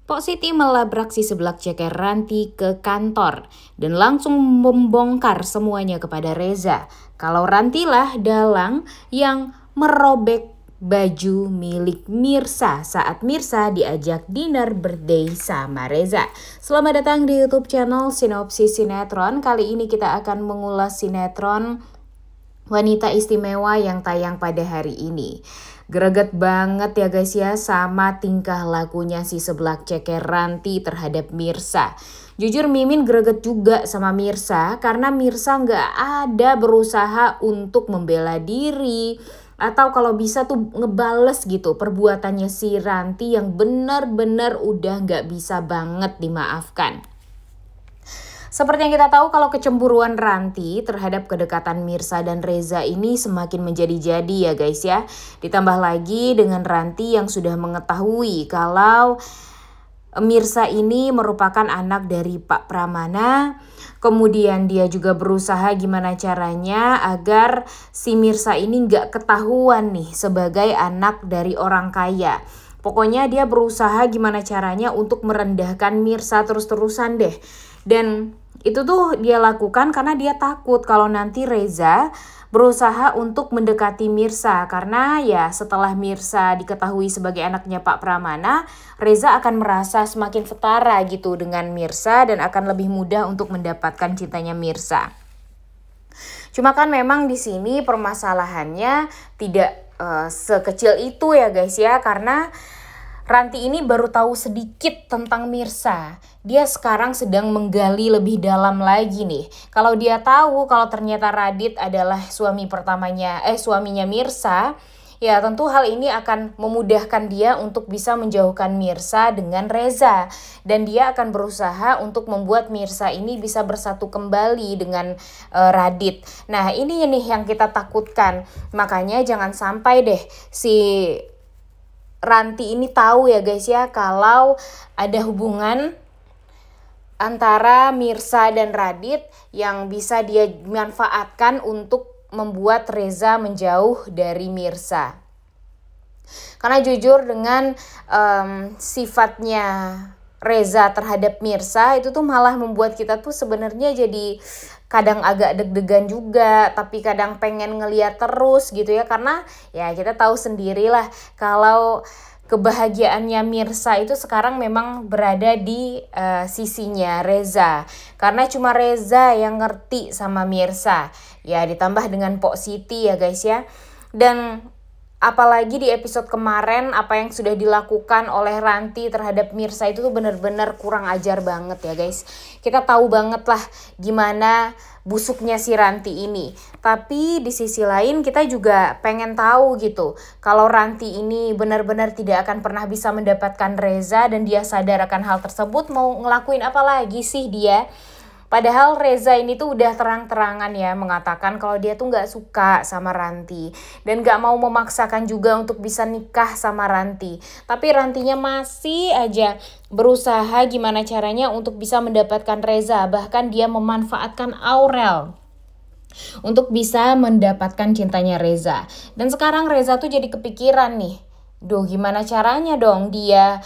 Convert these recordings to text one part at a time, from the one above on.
Pok Siti melabrak si seblak ceker Ranti ke kantor dan langsung membongkar semuanya kepada Reza. Kalau Ranti lah dalang yang merobek baju milik Mirsa saat Mirsa diajak dinner birthday sama Reza. Selamat datang di YouTube channel Sinopsis Sinetron. Kali ini kita akan mengulas sinetron Wanita Istimewa yang tayang pada hari ini. Greget banget ya guys ya sama tingkah lakunya si seblak ceker Ranti terhadap Mirsa. Jujur Mimin greget juga sama Mirsa karena Mirsa nggak ada berusaha untuk membela diri atau kalau bisa tuh ngebales gitu perbuatannya si Ranti yang benar-benar udah nggak bisa banget dimaafkan. Seperti yang kita tahu kalau kecemburuan Ranti terhadap kedekatan Mirsa dan Reza ini semakin menjadi-jadi ya guys ya. Ditambah lagi dengan Ranti yang sudah mengetahui kalau Mirsa ini merupakan anak dari Pak Pramana. Kemudian dia juga berusaha gimana caranya agar si Mirsa ini nggak ketahuan nih sebagai anak dari orang kaya. Pokoknya dia berusaha gimana caranya untuk merendahkan Mirsa terus-terusan deh. Dan itu tuh dia lakukan karena dia takut kalau nanti Reza berusaha untuk mendekati Mirsa. Karena ya setelah Mirsa diketahui sebagai anaknya Pak Pramana, Reza akan merasa semakin setara gitu dengan Mirsa dan akan lebih mudah untuk mendapatkan cintanya Mirsa. Cuma kan memang di sini permasalahannya tidak sekecil itu ya guys ya, karena Ranti ini baru tahu sedikit tentang Mirsa. Dia sekarang sedang menggali lebih dalam lagi nih. Kalau dia tahu kalau ternyata Radit adalah suaminya Mirsa, ya tentu hal ini akan memudahkan dia untuk bisa menjauhkan Mirsa dengan Reza. Dan dia akan berusaha untuk membuat Mirsa ini bisa bersatu kembali dengan Radit. Nah ini nih yang kita takutkan. Makanya jangan sampai deh si Ranti ini tahu ya guys ya kalau ada hubungan antara Mirsa dan Radit yang bisa dia manfaatkan untuk membuat Reza menjauh dari Mirsa. Karena jujur dengan sifatnya Reza terhadap Mirsa itu tuh malah membuat kita tuh sebenarnya jadi kadang agak deg-degan juga, tapi kadang pengen ngeliat terus gitu ya, karena ya kita tahu sendirilah kalau kebahagiaannya Mirsa itu sekarang memang berada di sisinya Reza, karena cuma Reza yang ngerti sama Mirsa, ya ditambah dengan Pok Siti ya guys ya. Dan apalagi di episode kemarin apa yang sudah dilakukan oleh Ranti terhadap Mirsa itu tuh benar-benar kurang ajar banget ya guys. Kita tahu banget lah gimana busuknya si Ranti ini. Tapi di sisi lain kita juga pengen tahu gitu. Kalau Ranti ini benar-benar tidak akan pernah bisa mendapatkan Reza dan dia sadar akan hal tersebut, mau ngelakuin apa lagi sih dia? Padahal Reza ini tuh udah terang-terangan ya mengatakan kalau dia tuh gak suka sama Ranti. Dan gak mau memaksakan juga untuk bisa nikah sama Ranti. Tapi Rantinya masih aja berusaha gimana caranya untuk bisa mendapatkan Reza. Bahkan dia memanfaatkan Aurel untuk bisa mendapatkan cintanya Reza. Dan sekarang Reza tuh jadi kepikiran nih. Duh gimana caranya dong dia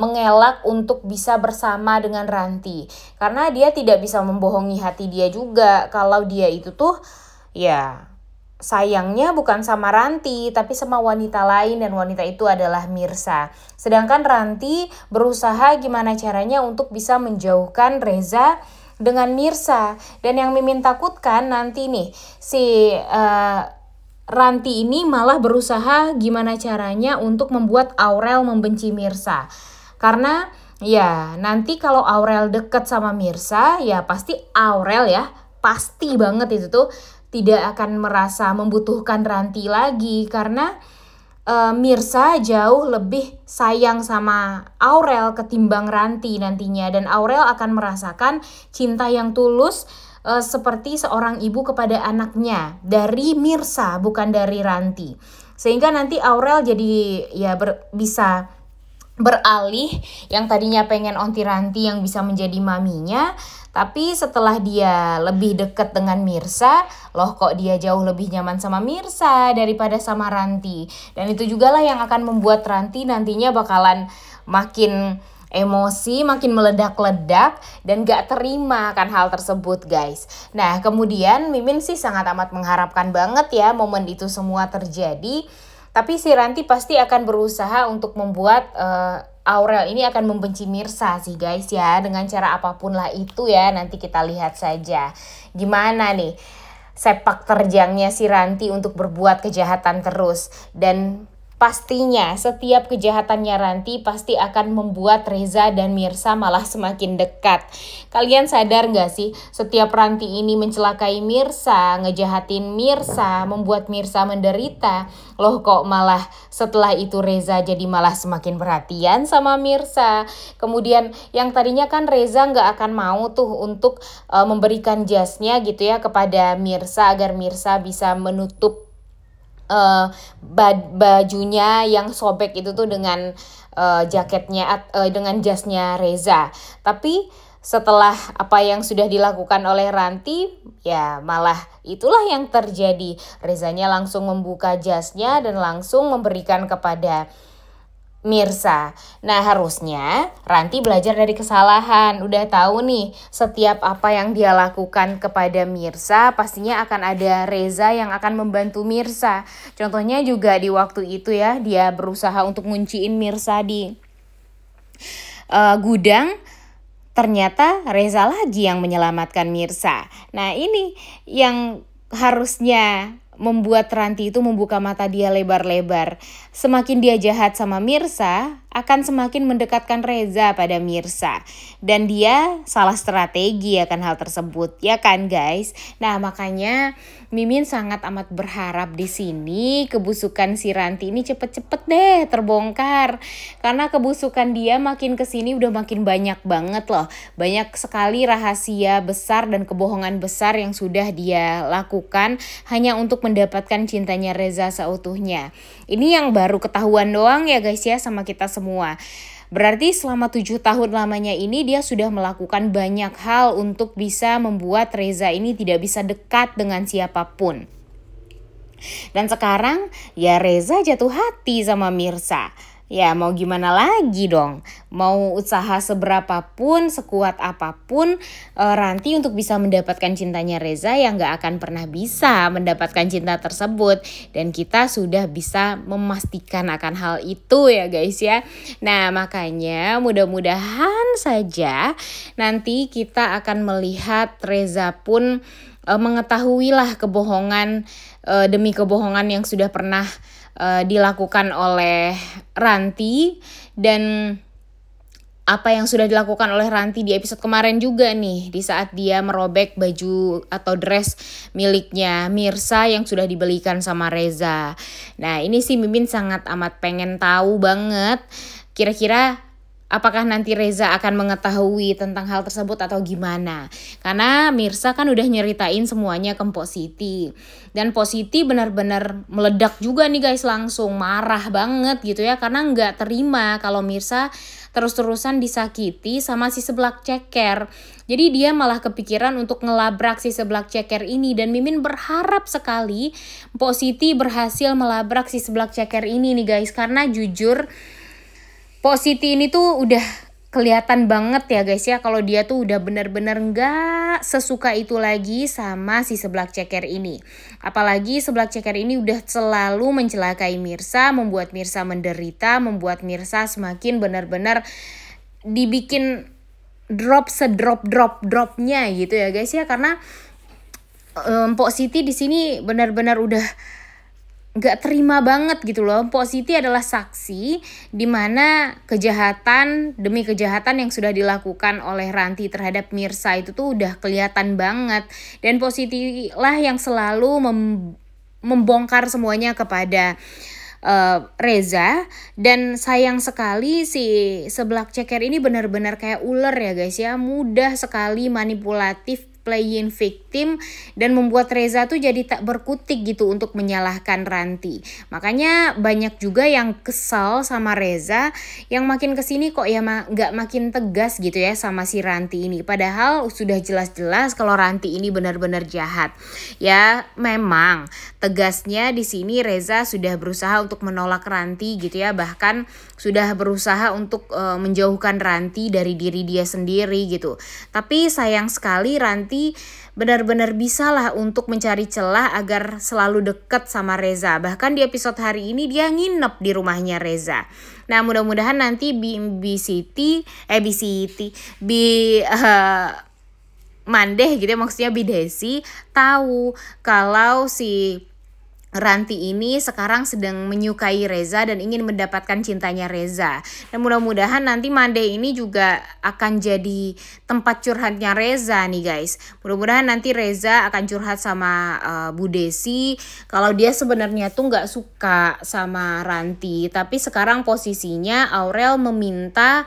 mengelak untuk bisa bersama dengan Ranti. Karena dia tidak bisa membohongi hati dia juga kalau dia itu tuh ya sayangnya bukan sama Ranti tapi sama wanita lain, dan wanita itu adalah Mirsa. Sedangkan Ranti berusaha gimana caranya untuk bisa menjauhkan Reza dengan Mirsa. Dan yang Mimin takutkan nanti nih si Ranti ini malah berusaha gimana caranya untuk membuat Aurel membenci Mirsa. Karena ya nanti kalau Aurel deket sama Mirsa ya pasti Aurel ya pasti banget itu tuh tidak akan merasa membutuhkan Ranti lagi. Karena Mirsa jauh lebih sayang sama Aurel ketimbang Ranti nantinya. Dan Aurel akan merasakan cinta yang tulus seperti seorang ibu kepada anaknya dari Mirsa bukan dari Ranti. Sehingga nanti Aurel jadi ya bisa beralih, yang tadinya pengen onti Ranti yang bisa menjadi maminya, tapi setelah dia lebih dekat dengan Mirsa, loh kok dia jauh lebih nyaman sama Mirsa daripada sama Ranti. Dan itu juga lah yang akan membuat Ranti nantinya bakalan makin emosi, makin meledak-ledak, dan gak terima akan hal tersebut guys. Nah kemudian Mimin sih sangat amat mengharapkan banget ya momen itu semua terjadi. Tapi si Ranti pasti akan berusaha untuk membuat Aurel ini akan membenci Mirsa sih guys ya. Dengan cara apapun lah itu ya, nanti kita lihat saja. Gimana nih sepak terjangnya si Ranti untuk berbuat kejahatan terus. Dan pastinya setiap kejahatannya Ranti pasti akan membuat Reza dan Mirsa malah semakin dekat. Kalian sadar gak sih, setiap Ranti ini mencelakai Mirsa, ngejahatin Mirsa, membuat Mirsa menderita. Loh kok malah setelah itu Reza jadi malah semakin perhatian sama Mirsa. Kemudian yang tadinya kan Reza gak akan mau tuh untuk memberikan jasnya gitu ya kepada Mirsa agar Mirsa bisa menutup bajunya yang sobek itu tuh dengan jaketnya dengan jasnya Reza. Tapi setelah apa yang sudah dilakukan oleh Ranti, ya malah itulah yang terjadi. Rezanya langsung membuka jasnya dan langsung memberikan kepada Mirsa. Nah harusnya Ranti belajar dari kesalahan. Udah tahu nih setiap apa yang dia lakukan kepada Mirsa pastinya akan ada Reza yang akan membantu Mirsa. Contohnya juga di waktu itu ya, dia berusaha untuk ngunciin Mirsa di gudang. Ternyata Reza lagi yang menyelamatkan Mirsa. Nah ini yang harusnya membuat Ranti itu membuka mata dia lebar-lebar. Semakin dia jahat sama Mirsa, akan semakin mendekatkan Reza pada Mirsa. Dan dia salah strategi akan hal tersebut, ya kan guys? Nah makanya Mimin sangat amat berharap di sini kebusukan si Ranti ini cepet-cepet deh terbongkar. Karena kebusukan dia makin kesini udah makin banyak banget loh. Banyak sekali rahasia besar dan kebohongan besar yang sudah dia lakukan hanya untuk mendapatkan cintanya Reza seutuhnya. Ini yang baru ketahuan doang ya guys ya sama kita semua. Berarti selama 7 tahun lamanya ini dia sudah melakukan banyak hal untuk bisa membuat Reza ini tidak bisa dekat dengan siapapun. Dan sekarang ya Reza jatuh hati sama Mirsa. Ya mau gimana lagi dong, mau usaha seberapapun, sekuat apapun Ranti untuk bisa mendapatkan cintanya Reza yang gak akan pernah bisa mendapatkan cinta tersebut. Dan kita sudah bisa memastikan akan hal itu ya guys ya. Nah makanya mudah-mudahan saja nanti kita akan melihat Reza pun mengetahuilah kebohongan demi kebohongan yang sudah pernah dilakukan oleh Ranti. Dan apa yang sudah dilakukan oleh Ranti di episode kemarin juga nih, di saat dia merobek baju atau dress miliknya Mirsa yang sudah dibelikan sama Reza. Nah ini sih Mimin sangat amat pengen tahu banget kira-kira apakah nanti Reza akan mengetahui tentang hal tersebut atau gimana. Karena Mirsa kan udah nyeritain semuanya ke Mpok Siti. Dan Mpok Siti benar-benar meledak juga nih guys, langsung marah banget gitu ya. Karena nggak terima kalau Mirsa terus-terusan disakiti sama si seblak ceker. Jadi dia malah kepikiran untuk ngelabrak si seblak ceker ini. Dan Mimin berharap sekali Mpok Siti berhasil melabrak si seblak ceker ini nih guys. Karena jujur Mpok Siti ini tuh udah kelihatan banget ya guys ya kalau dia tuh udah benar-benar gak sesuka itu lagi sama si seblak ceker ini. Apalagi seblak ceker ini udah selalu mencelakai Mirsa, membuat Mirsa menderita, membuat Mirsa semakin benar-benar dibikin dropnya gitu ya guys ya. Karena Mpok Siti di sini benar-benar udah gak terima banget gitu loh. Mpok Siti adalah saksi di mana kejahatan demi kejahatan yang sudah dilakukan oleh Ranti terhadap Mirsa itu tuh udah kelihatan banget. Dan Mpok Siti lah yang selalu membongkar semuanya kepada Reza. Dan sayang sekali si seblak ceker ini benar-benar kayak ular ya guys ya, mudah sekali manipulatif, playing victim, dan membuat Reza tuh jadi tak berkutik gitu untuk menyalahkan Ranti. Makanya banyak juga yang kesal sama Reza, yang makin kesini kok ya gak makin tegas gitu ya sama si Ranti ini. Padahal sudah jelas-jelas kalau Ranti ini benar-benar jahat. Ya memang tegasnya di sini Reza sudah berusaha untuk menolak Ranti gitu ya. Bahkan sudah berusaha untuk menjauhkan Ranti dari diri dia sendiri gitu. Tapi sayang sekali Ranti benar-benar bisalah untuk mencari celah agar selalu dekat sama Reza. Bahkan di episode hari ini dia nginep di rumahnya Reza. Nah, mudah-mudahan nanti Mandeh gitu ya, maksudnya Bidesi tahu kalau si Ranti ini sekarang sedang menyukai Reza dan ingin mendapatkan cintanya Reza. Dan mudah-mudahan nanti Mandeh ini juga akan jadi tempat curhatnya Reza nih guys. Mudah-mudahan nanti Reza akan curhat sama Bu Desi kalau dia sebenarnya tuh nggak suka sama Ranti. Tapi sekarang posisinya Aurel meminta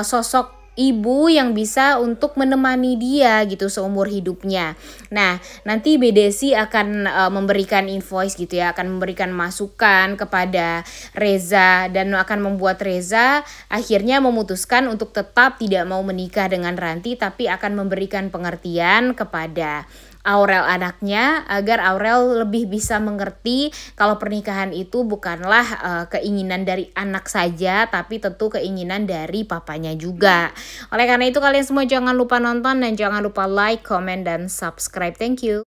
sosok ibu yang bisa untuk menemani dia gitu seumur hidupnya. Nah, nanti Bedesi akan memberikan invoice gitu ya, akan memberikan masukan kepada Reza dan akan membuat Reza akhirnya memutuskan untuk tetap tidak mau menikah dengan Ranti, tapi akan memberikan pengertian kepada Aurel anaknya agar Aurel lebih bisa mengerti kalau pernikahan itu bukanlah keinginan dari anak saja, tapi tentu keinginan dari papanya juga. Oleh karena itu kalian semua jangan lupa nonton dan jangan lupa like, comment, dan subscribe. Thank you.